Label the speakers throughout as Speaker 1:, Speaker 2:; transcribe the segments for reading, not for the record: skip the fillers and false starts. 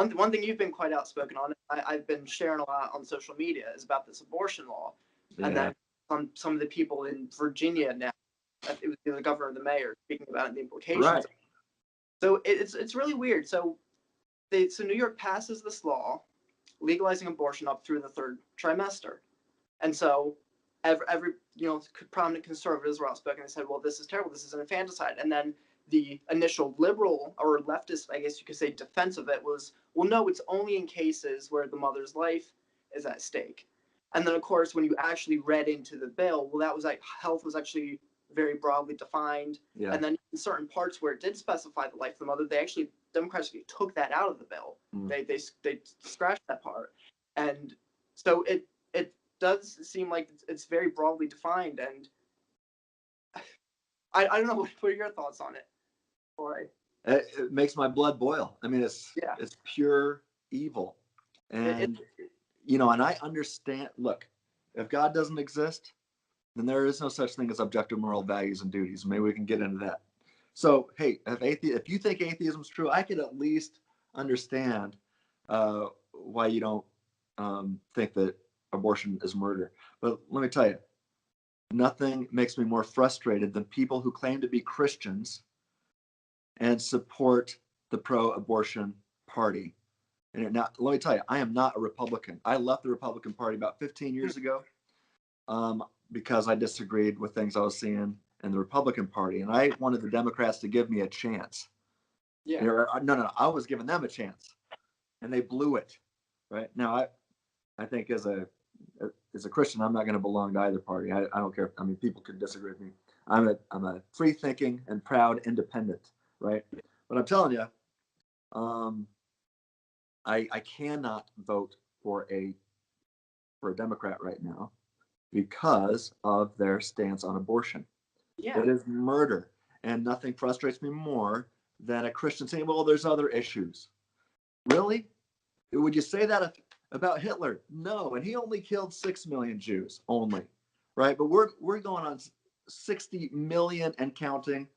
Speaker 1: one thing you've been quite outspoken on, I've been sharing a lot on social media, is about this abortion law, and
Speaker 2: Yeah.
Speaker 1: then some of the people in Virginia now, it was the governor or the mayor speaking about it, the implications.
Speaker 2: Right.
Speaker 1: So it's really weird. So New York passes this law legalizing abortion up through the third trimester, and so every prominent conservatives were outspoken and said, well, this is terrible, this is an infanticide. And then the initial liberal or leftist, I guess you could say, defense of it was, well, no, it's only in cases where the mother's life is at stake. And then, of course, when you actually read into the bill, well, that was like health was actually very broadly defined.
Speaker 2: Yeah.
Speaker 1: And then in certain parts where it did specify the life of the mother, Democrats took that out of the bill. They scratched that part. And so it does seem like it's very broadly defined. And I don't know, what are your thoughts on it?
Speaker 2: It makes my blood boil. I mean, it's pure evil. And, and I understand, look, if God doesn't exist, then there is no such thing as objective moral values and duties. Maybe we can get into that. So, hey, if you think atheism is true, I could at least understand why you don't think that abortion is murder. But let me tell you, nothing makes me more frustrated than people who claim to be Christians and support the pro-abortion party. And now, let me tell you, I am not a Republican. I left the Republican Party about 15 years ago because I disagreed with things I was seeing in the Republican Party, and I wanted the Democrats to give me a chance.
Speaker 1: Yeah.
Speaker 2: No, I was giving them a chance, and they blew it. Right now, I think as a Christian, I'm not going to belong to either party. I don't care. I mean, people can disagree with me. I'm a free thinking and proud independent, right? But I'm telling you, I cannot vote for a Democrat right now because of their stance on abortion.
Speaker 1: Yeah.
Speaker 2: It is murder, and nothing frustrates me more than a Christian saying, "Well, there's other issues." Really? Would you say that about Hitler? No, and he only killed 6 million Jews only, right? But we're going on 60 million and counting,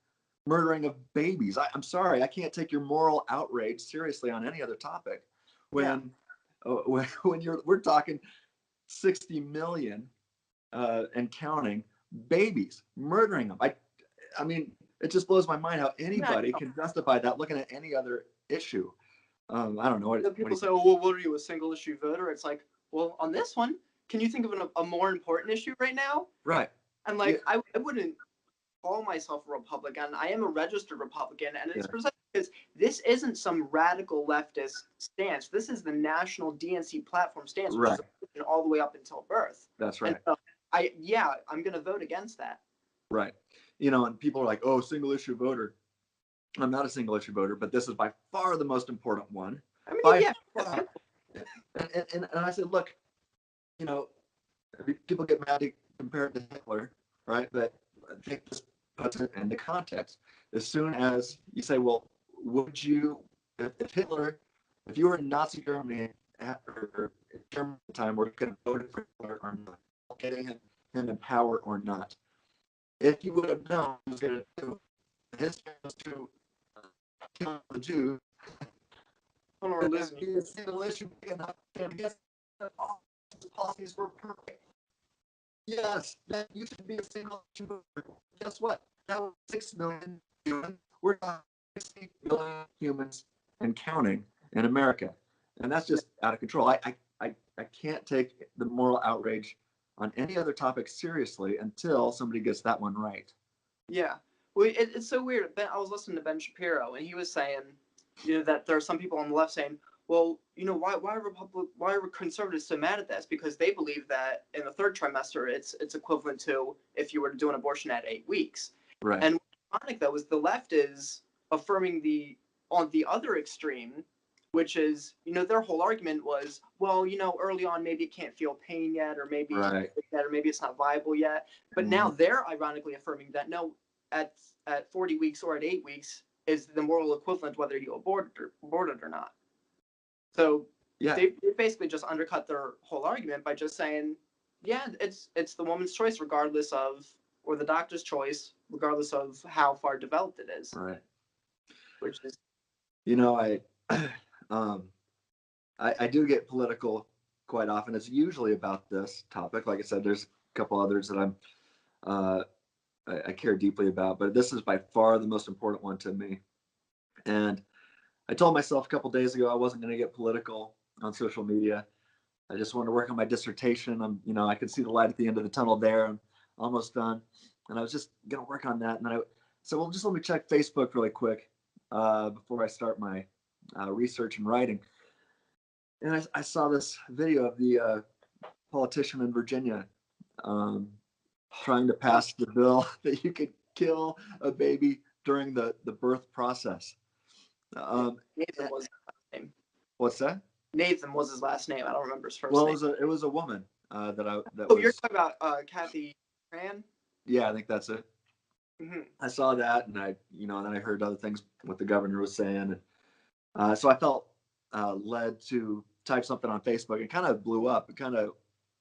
Speaker 2: murdering of babies. I'm sorry, I can't take your moral outrage seriously on any other topic when we're talking 60 million and counting babies, murdering them. I mean, it just blows my mind how anybody can justify that looking at any other issue. I don't know.
Speaker 1: People say, well, what are you, a single issue voter? It's like, well, on this one, can you think of a more important issue right now?
Speaker 2: Right.
Speaker 1: And like, I wouldn't call myself a Republican. I am a registered Republican, and it's precisely because this isn't some radical leftist stance. This is the national DNC platform stance, which is all the way up until birth.
Speaker 2: That's right.
Speaker 1: And so I'm going to vote against that.
Speaker 2: Right. And people are like, oh, single issue voter. I'm not a single issue voter, but this is by far the most important one.
Speaker 1: I mean,
Speaker 2: And I said, look, people get mad compared to Hitler, right? But I think this puts it into context. As soon as you say, well, would you, if you were in Nazi Germany or Germany at the time, where you could have voted for Hitler or not, getting him in power or not, if you would have known he was going to do his was to kill the Jews, he was single issue big enough, and guess all his policies were perfect. Yes, that you should be a single issue voter. Guess what? That was 6 million humans. We're talking 60 million humans and counting in America, and that's just out of control. I can't take the moral outrage on any other topic seriously until somebody gets that one right.
Speaker 1: Yeah. Well, it's so weird. I was listening to Ben Shapiro, and he was saying, that there are some people on the left saying, well, why are conservatives so mad at this? Because they believe that in the third trimester, it's equivalent to if you were to do an abortion at 8 weeks.
Speaker 2: Right.
Speaker 1: And what's ironic, though, is the left is affirming on the other extreme, which is, their whole argument was, well, early on, maybe it can't feel pain yet, or maybe it's not viable yet. But now they're ironically affirming that, no, at 40 weeks or at 8 weeks is the moral equivalent, whether you aborted or not. So they basically just undercut their whole argument by just saying, it's the woman's choice regardless of, or the doctor's choice regardless of how far developed it is.
Speaker 2: Right.
Speaker 1: Which is,
Speaker 2: I do get political quite often. It's usually about this topic. Like I said, there's a couple others that I care deeply about, but this is by far the most important one to me. And I told myself a couple days ago I wasn't going to get political on social media. I just wanted to work on my dissertation. I could see the light at the end of the tunnel there. I'm almost done, and I was just going to work on that. And then well, just let me check Facebook really quick before I start my research and writing. And I saw this video of the politician in Virginia trying to pass the bill that you could kill a baby during the birth process.
Speaker 1: Nathan was his last name.
Speaker 2: What's that?
Speaker 1: Nathan was his last name. I don't remember his first
Speaker 2: name.
Speaker 1: Well,
Speaker 2: it was a woman that
Speaker 1: you're talking about Kathy Tran?
Speaker 2: Yeah, I think that's it.
Speaker 1: Mm-hmm.
Speaker 2: I saw that, and and then I heard other things what the governor was saying, and so I felt led to type something on Facebook. It kind of blew up. It kind of,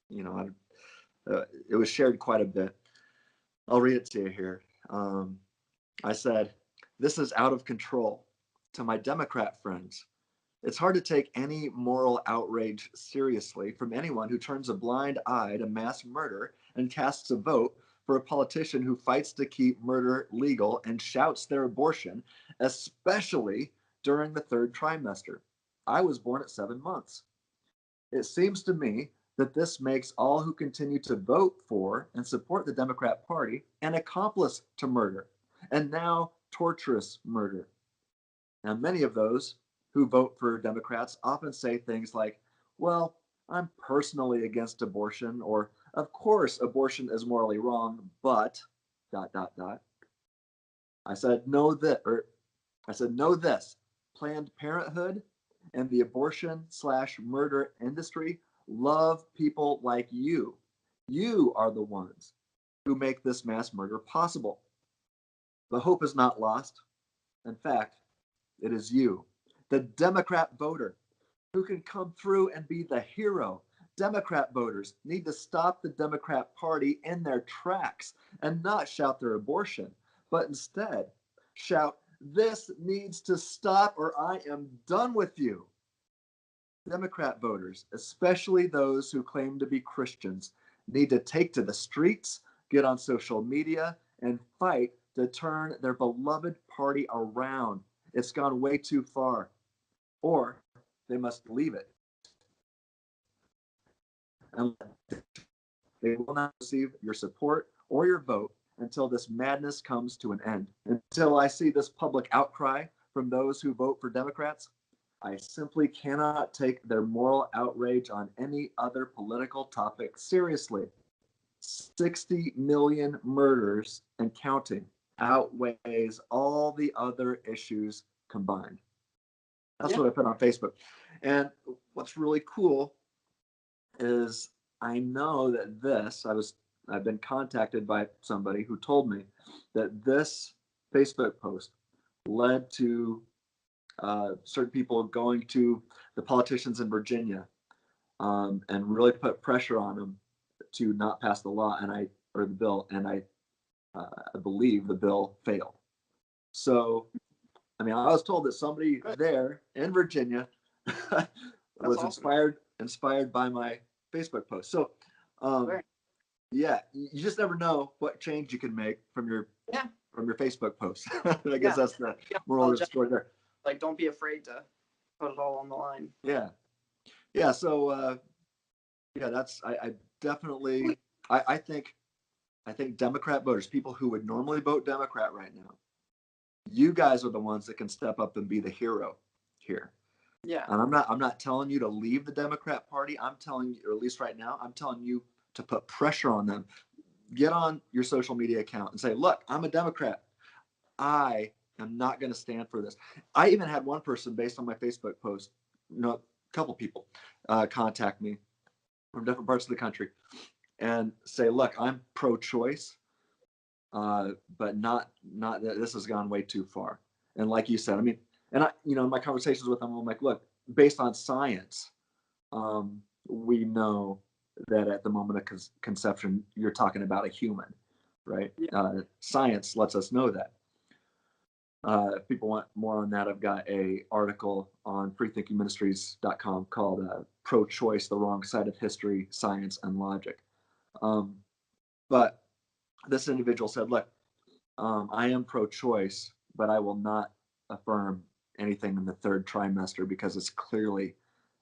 Speaker 2: it was shared quite a bit. I'll read it to you here. I said, "This is out of control. To my Democrat friends, it's hard to take any moral outrage seriously from anyone who turns a blind eye to mass murder and casts a vote for a politician who fights to keep murder legal and shouts their abortion, especially during the third trimester. I was born at 7 months. It seems to me that this makes all who continue to vote for and support the Democrat Party an accomplice to murder, and now torturous murder. Now, many of those who vote for Democrats often say things like, well, I'm personally against abortion, or of course abortion is morally wrong, but ... I said, know this, Planned Parenthood and the abortion/murder industry love people like you. You are the ones who make this mass murder possible. The hope is not lost. In fact, it is you, the Democrat voter, who can come through and be the hero. Democrat voters need to stop the Democrat Party in their tracks and not shout their abortion, but instead shout, this needs to stop or I am done with you. Democrat voters, especially those who claim to be Christians, need to take to the streets, get on social media, and fight to turn their beloved party around. It's gone way too far. Or they must leave it. And they will not receive your support or your vote until this madness comes to an end. Until I see this public outcry from those who vote for Democrats, I simply cannot take their moral outrage on any other political topic seriously. 60 million murders and counting outweighs all the other issues combined. That's what I put on Facebook. And what's really cool is I know that I've been contacted by somebody who told me that this Facebook post led to certain people going to the politicians in Virginia and really put pressure on them to not pass the law or the bill, and I believe the bill failed. So, I was told that somebody there in Virginia was awesome. inspired by my Facebook post. So, yeah, you just never know what change you can make from your Facebook post. I guess that's the moral of the story there.
Speaker 1: Like, don't be afraid to put it all on the line.
Speaker 2: Yeah. So, that's I definitely I think Democrat voters, people who would normally vote Democrat right now, you guys are the ones that can step up and be the hero here.
Speaker 1: Yeah.
Speaker 2: And I'm not telling you to leave the Democrat Party. I'm telling you, or at least right now, I'm telling you to put pressure on them. Get on your social media account and say, look, I'm a Democrat. I am not going to stand for this. I even had one person, based on my Facebook post, a couple people contact me from different parts of the country and say, look, I'm pro-choice, but not that this has gone way too far. And like you said, and I, in my conversations with them, I'm like, look, based on science, we know that at the moment of conception, you're talking about a human, right? Science lets us know that. If people want more on that, I've got a article on freethinkingministries.com called Pro-Choice, the Wrong Side of History, Science, and Logic. But this individual said, look, I am pro-choice, but I will not affirm anything in the third trimester because it's clearly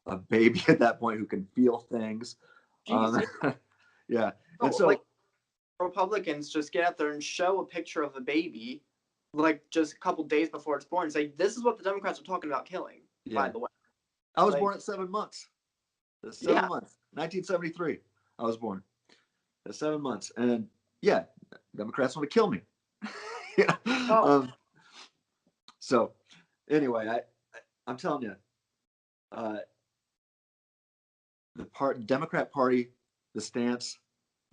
Speaker 2: a baby at that point who can feel things. Yeah. And so
Speaker 1: like Republicans just get out there and show a picture of a baby like just a couple days before it's born and say, this is what the Democrats are talking about killing, by the way.
Speaker 2: I was born at 7 months. 7 months. 1973. I was born at 7 months. And yeah, Democrats want to kill me. So anyway, I'm telling you, the Democrat Party, the stance,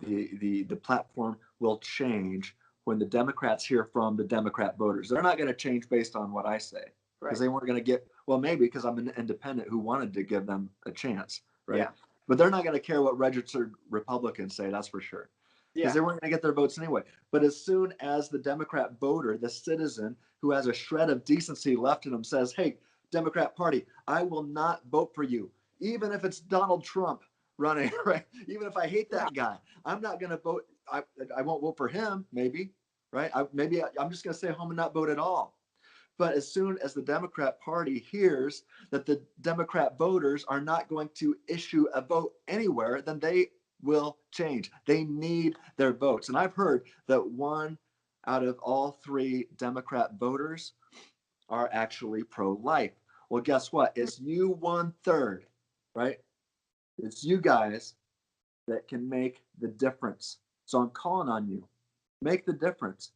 Speaker 2: the platform will change when the Democrats hear from the Democrat voters. They're not going to change based on what I say because they weren't going to get, well, maybe because I'm an independent who wanted to give them a chance, right? Yeah. But they're not going to care what registered Republicans say, that's for sure. Because they weren't going to get their votes anyway. But as soon as the Democrat voter, the citizen who has a shred of decency left in him says, hey, Democrat Party, I will not vote for you, even if it's Donald Trump running, right? Even if I hate that guy, I'm not going to vote. I won't vote for him, maybe, right? I'm just going to stay home and not vote at all. But as soon as the Democrat Party hears that the Democrat voters are not going to issue a vote anywhere, then they will change. They need their votes. And I've heard that 1 out of all 3 Democrat voters are actually pro-life. Well, guess what? It's you 1/3, right? It's you guys that can make the difference. So I'm calling on you. Make the difference.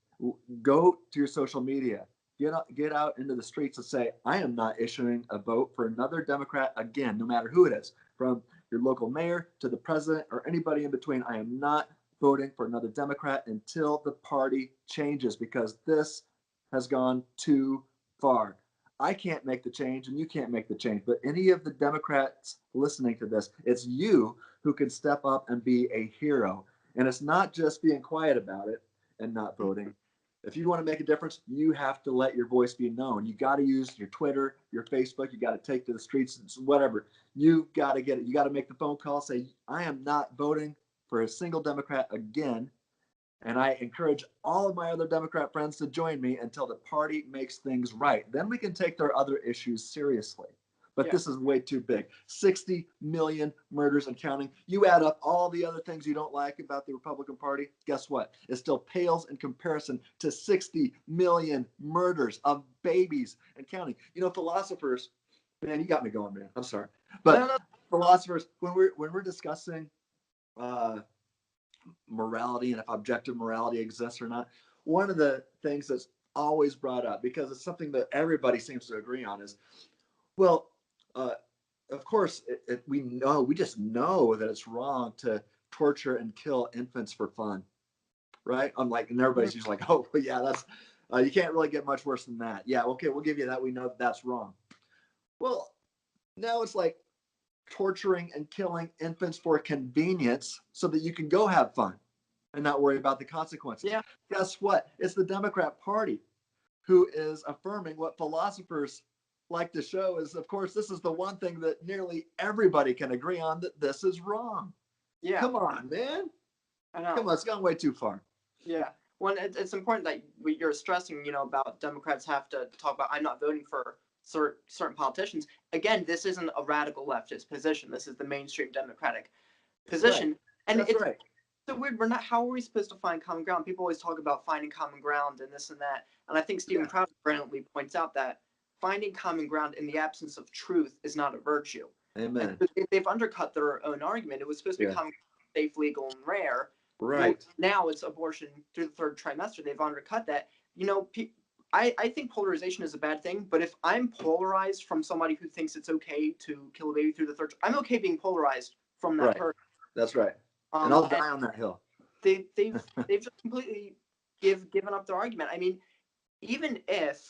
Speaker 2: Go to your social media. Get out into the streets and say, I am not issuing a vote for another Democrat again, no matter who it is, from your local mayor to the president or anybody in between. I am not voting for another Democrat until the party changes because this has gone too far. I can't make the change and you can't make the change, but any of the Democrats listening to this, it's you who can step up and be a hero. And it's not just being quiet about it and not voting. If you want to make a difference, you have to let your voice be known. You got to use your Twitter, your Facebook. You got to take to the streets, whatever. You got to get it. You got to make the phone call, say, I am not voting for a single Democrat again. And I encourage all of my other Democrat friends to join me until the party makes things right. Then we can take their other issues seriously. But this is way too big. 60 million murders and counting. You add up all the other things you don't like about the Republican Party, guess what? It still pales in comparison to 60 million murders of babies and counting. You know, philosophers, man, you got me going, man. I'm sorry. But philosophers, when we're discussing morality and if objective morality exists or not, one of the things that's always brought up, because it's something that everybody seems to agree on, is, well, of course, we just know that it's wrong to torture and kill infants for fun, right? And everybody's just like, oh, yeah, that's, you can't really get much worse than that. Yeah, okay, we'll give you that. We know that's wrong. Well, now it's like torturing and killing infants for convenience so that you can go have fun and not worry about the consequences. Yeah. Guess what? It's the Democrat Party who is affirming what philosophers like to show is, of course, this is the one thing that nearly everybody can agree on, that this is wrong. Yeah. Come on, man. I know. Come on, it's gone way too far. Yeah. Well, it's important that you're stressing, about Democrats have to talk about, I'm not voting for certain politicians. Again, this isn't a radical leftist position. This is the mainstream Democratic position. Right. And that's right. So weird. How are we supposed to find common ground? People always talk about finding common ground and this and that. And I think Stephen Crowder brilliantly points out that finding common ground in the absence of truth is not a virtue. Amen. And they've undercut their own argument. It was supposed to be common ground, safe, legal, and rare. Right. Now it's abortion through the third trimester. They've undercut that. I think polarization is a bad thing, but if I'm polarized from somebody who thinks it's okay to kill a baby through the third, I'm okay being polarized from that person. That's right. And I'll die on that hill. They've just completely given up their argument. I mean, even if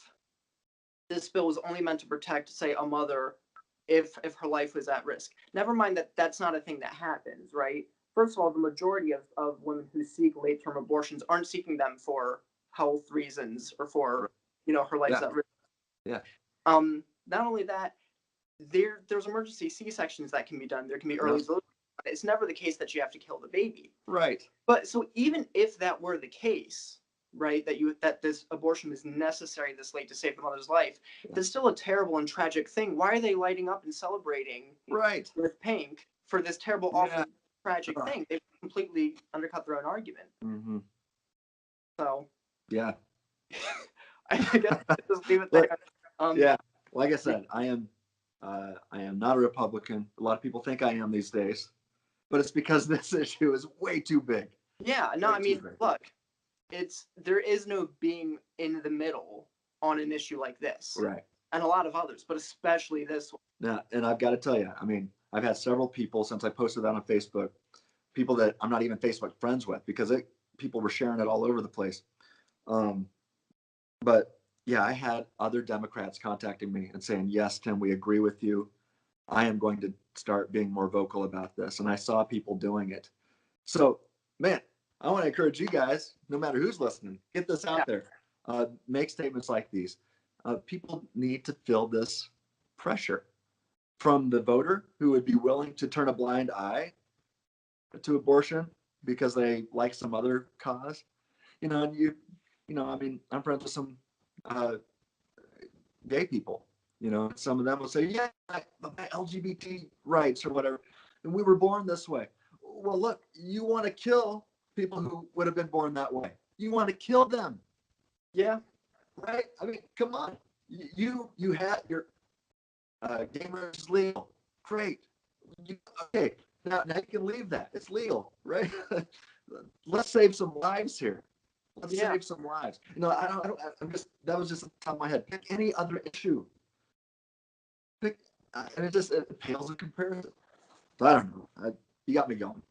Speaker 2: this bill was only meant to protect, say, a mother if her life was at risk, never mind that that's not a thing that happens, right? First of all, the majority of women who seek late-term abortions aren't seeking them for health reasons or for
Speaker 1: her life's at risk.
Speaker 2: Yeah.
Speaker 1: Not only that, there's emergency C-sections that can be done. There can be early delivery. It's never the case that you have to kill the baby.
Speaker 2: Right.
Speaker 1: But so even if that were the case, right, that this abortion is necessary this late to save the mother's life, that's still a terrible and tragic thing. Why are they lighting up and celebrating with pink for this terrible, awful, tragic thing? They've completely undercut their own argument.
Speaker 2: Mm-hmm.
Speaker 1: So
Speaker 2: yeah.
Speaker 1: I guess I'll just leave it there.
Speaker 2: Yeah, like I said, I am not a Republican. A lot of people think I am these days, but it's because this issue is way too big.
Speaker 1: Yeah, no, I mean, look, there is no being in the middle on an issue like this,
Speaker 2: right?
Speaker 1: And a lot of others, but especially this one.
Speaker 2: Yeah, and I've got to tell you, I mean, I've had several people since I posted that on Facebook, people that I'm not even Facebook friends with, because people were sharing it all over the place. But yeah, I had other Democrats contacting me and saying, yes, Tim, we agree with you. I am going to start being more vocal about this. And I saw people doing it. So, man, I want to encourage you guys, no matter who's listening, get this out there. Make statements like these. People need to feel this pressure from the voter who would be willing to turn a blind eye to abortion because they like some other cause. And I mean, I'm friends with some gay people, some of them will say, yeah, my LGBT rights or whatever. And we were born this way. Well, look, you want to kill people who would have been born that way. You want to kill them.
Speaker 1: Yeah.
Speaker 2: Right? I mean, come on. You had your gay marriage is legal. Great. Okay. Now you can leave that. It's legal, right? Let's save some lives here. Let's save some lives. That was just on top of my head. Pick any other issue. And it pales in comparison. So I don't know. You got me going.